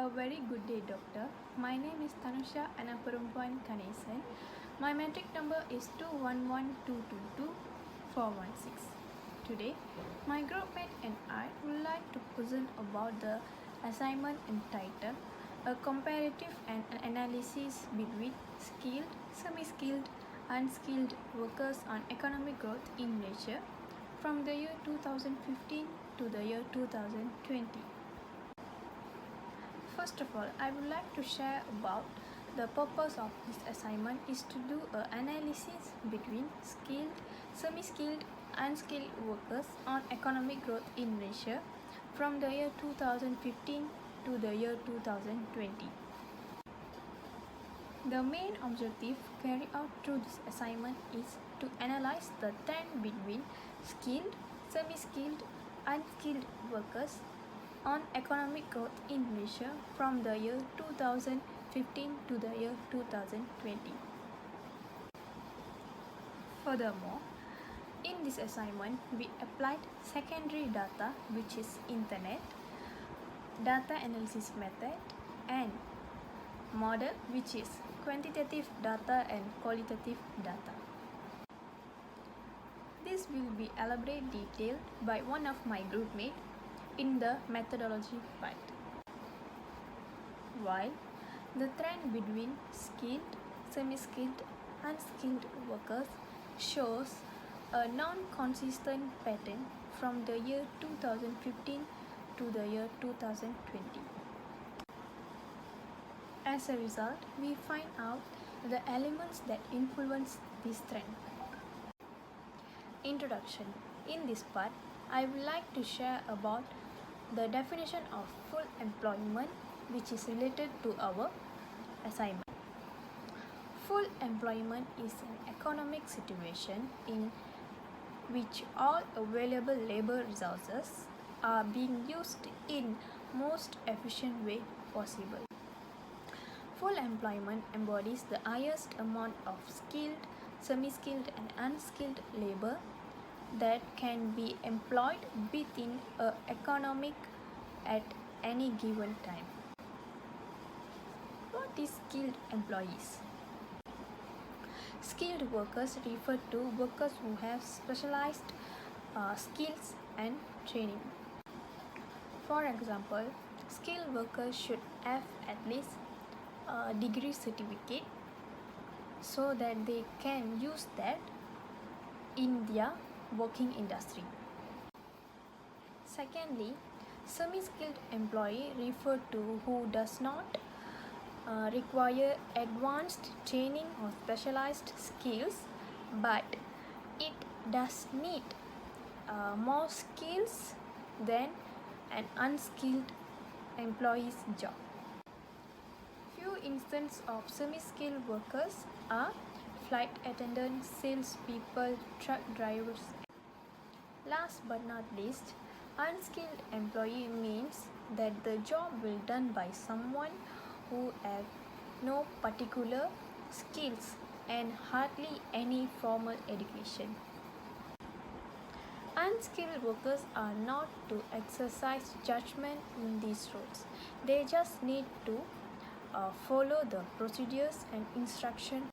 A very good day, doctor. My name is Tanusha Anaperumpuan Kanesan. My metric number is 211222416. Today, my groupmate and I would like to present about the assignment entitled A Comparative and Analysis between Skilled, Semi-Skilled, Unskilled Workers on Economic Growth in Malaysia from the year 2015 to the year 2020. First of all, I would like to share about the purpose of this assignment is to do an analysis between skilled, semi-skilled, unskilled workers on economic growth in Malaysia from the year 2015 to the year 2020. The main objective carried out through this assignment is to analyze the trend between skilled, semi-skilled, unskilled workers on economic growth in Malaysia from the year 2015 to the year 2020. Furthermore, in this assignment, we applied secondary data, which is internet, data analysis method, and model, which is quantitative data and qualitative data. This will be elaborated detailed by one of my groupmates in the methodology part. While the trend between skilled, semi-skilled, and unskilled workers shows a non-consistent pattern from the year 2015 to the year 2020. As a result, we find out the elements that influence this trend. Introduction. In this part, I would like to share about the definition of full employment, which is related to our assignment. Full employment is an economic situation in which all available labor resources are being used in most efficient way possible. Full employment embodies the highest amount of skilled, semi-skilled, and unskilled labor that can be employed within an economic at any given time. What is skilled employees? Skilled workers refer to workers who have specialized skills and training. For example, skilled workers should have at least a degree certificate so that they can use that in their working industry. Secondly, semi-skilled employee refer to who does not require advanced training or specialized skills, but it does need more skills than an unskilled employee's job. Few instances of semi-skilled workers are flight attendants, salespeople, truck drivers. Last but not least, unskilled employee means that the job will done by someone who have no particular skills and hardly any formal education. Unskilled workers are not to exercise judgment in these roles. They just need to follow the procedures and instruction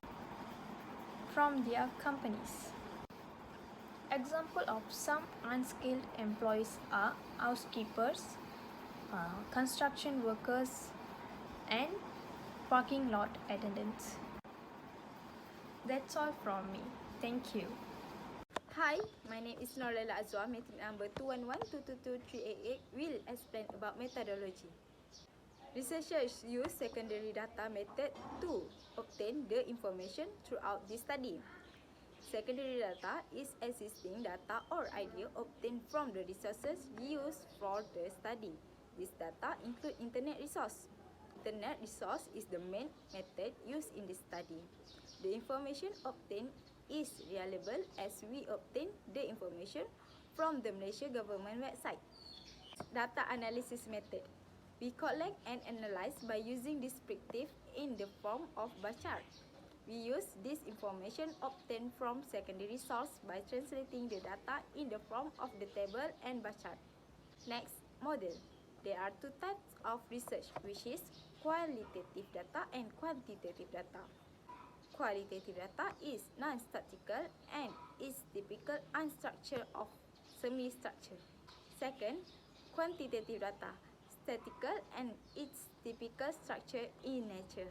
from their companies. Example of some unskilled employees are housekeepers, construction workers, and parking lot attendants. That's all from me. Thank you. Hi, my name is NoorAzeela, metric number 211222388. Will explain about methodology. Researchers use secondary data method to obtain the information throughout the study. Secondary data is existing data or idea obtained from the resources used for the study. This data include internet resource. Internet resource is the main method used in the study. The information obtained is reliable as we obtain the information from the Malaysia government website. Data analysis method. We collect and analyze by using descriptive in the form of bar chart. We use this information obtained from secondary source by translating the data in the form of the table and bar chart. Next, model. There are two types of research, which is qualitative data and quantitative data. Qualitative data is non-statistical and is typical unstructured of semi-structured. Second, quantitative data, statistical and its typical structure in nature.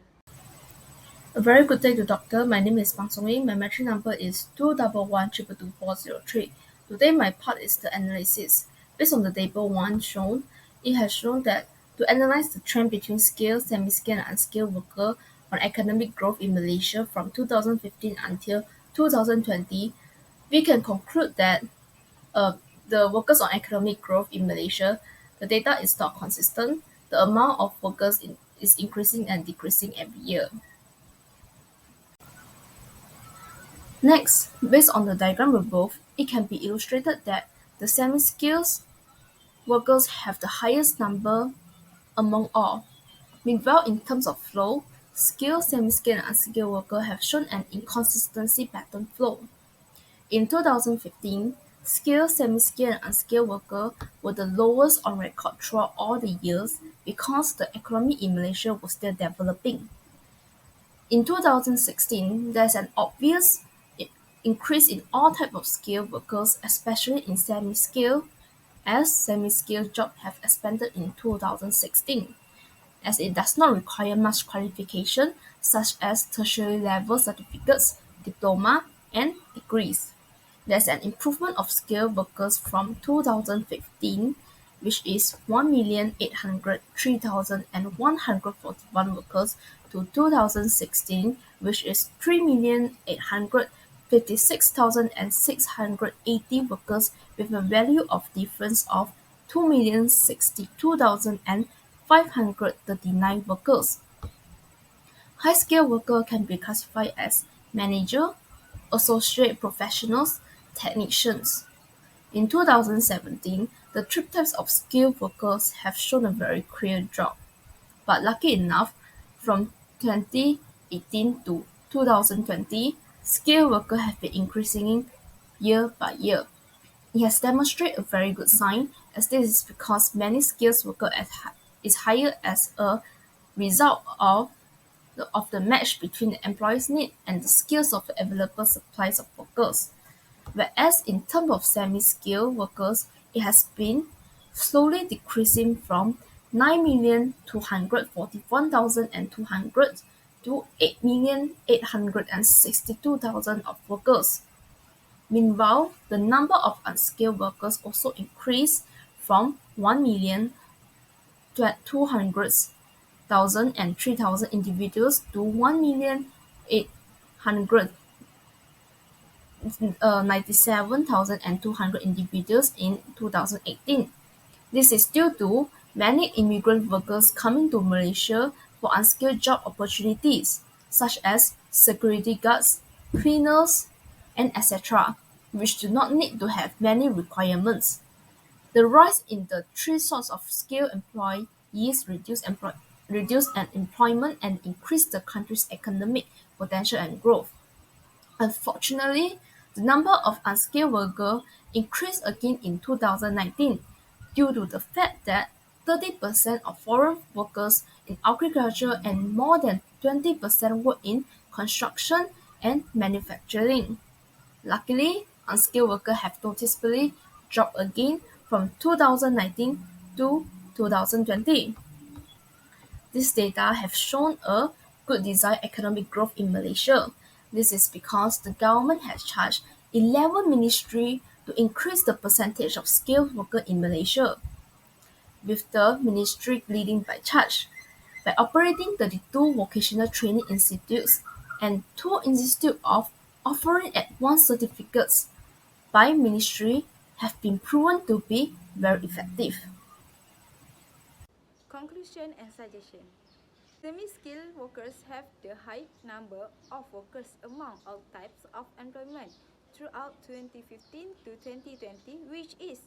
A very good day to doctor. My name is Bang Song Ying. My metric number is 211222403. Today my part is the analysis. Based on the table 1 shown, it has shown that to analyze the trend between skilled, semi-skilled and unskilled worker on economic growth in Malaysia from 2015 until 2020, we can conclude that the workers on economic growth in Malaysia, the data is not consistent. The amount of workers is increasing and decreasing every year. Next, based on the diagram above, it can be illustrated that the semi-skilled workers have the highest number among all. Meanwhile, in terms of flow, skilled, semi-skilled, and unskilled workers have shown an inconsistency pattern flow. In 2015, skilled, semi-skilled, and unskilled workers were the lowest on record throughout all the years because the economy in Malaysia was still developing. In 2016, there's an obvious increase in all types of skilled workers, especially in semi-skilled, as semi-skilled jobs have expanded in 2016, as it does not require much qualification such as tertiary level certificates, diploma, and degrees. There's an improvement of skilled workers from 2015, which is 1,803,141 workers, to 2016, which is 3,856,680 workers, with a value of difference of 2,062,539 workers. High-skilled workers can be classified as manager, associate professionals, technicians. In 2017, the three types of skilled workers have shown a very clear drop. But lucky enough, from 2018 to 2020, skilled workers have been increasing year by year. It has demonstrated a very good sign, as this is because many skilled workers is hired as a result of the match between the employer's need and the skills of the available supplies of workers. Whereas in terms of semi-skilled workers, it has been slowly decreasing from 9,241,200 to 8,862,000 of workers. Meanwhile, the number of unskilled workers also increased from 1,200,000 and 3,000 individuals to 1,897,200 individuals in 2018. This is due to many immigrant workers coming to Malaysia for unskilled job opportunities, such as security guards, cleaners, and etc., which do not need to have many requirements. The rise in the three sorts of skilled employees reduce unemployment and increase the country's economic potential and growth. Unfortunately, the number of unskilled workers increased again in 2019 due to the fact that 30% of foreign workers in agriculture and more than 20% work in construction and manufacturing. Luckily, unskilled workers have noticeably dropped again from 2019 to 2020. These data have shown a good desired economic growth in Malaysia. This is because the government has charged 11 ministries to increase the percentage of skilled workers in Malaysia, with the ministry leading by charge. By operating 32 vocational training institutes and 2 institutes of offering at once certificates by ministry have been proven to be very effective. Conclusion and suggestion. Semi-skilled workers have the highest number of workers among all types of employment throughout 2015 to 2020, which is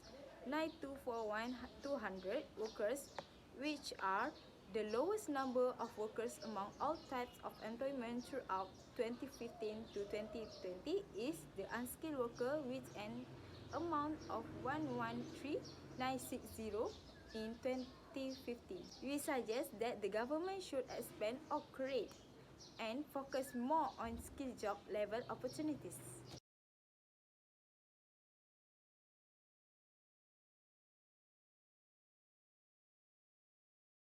9,241,200 workers, which are the lowest number of workers among all types of employment throughout 2015 to 2020 is the unskilled worker with an amount of 113,960 in 2015. We suggest that the government should expand or create and focus more on skill job level opportunities.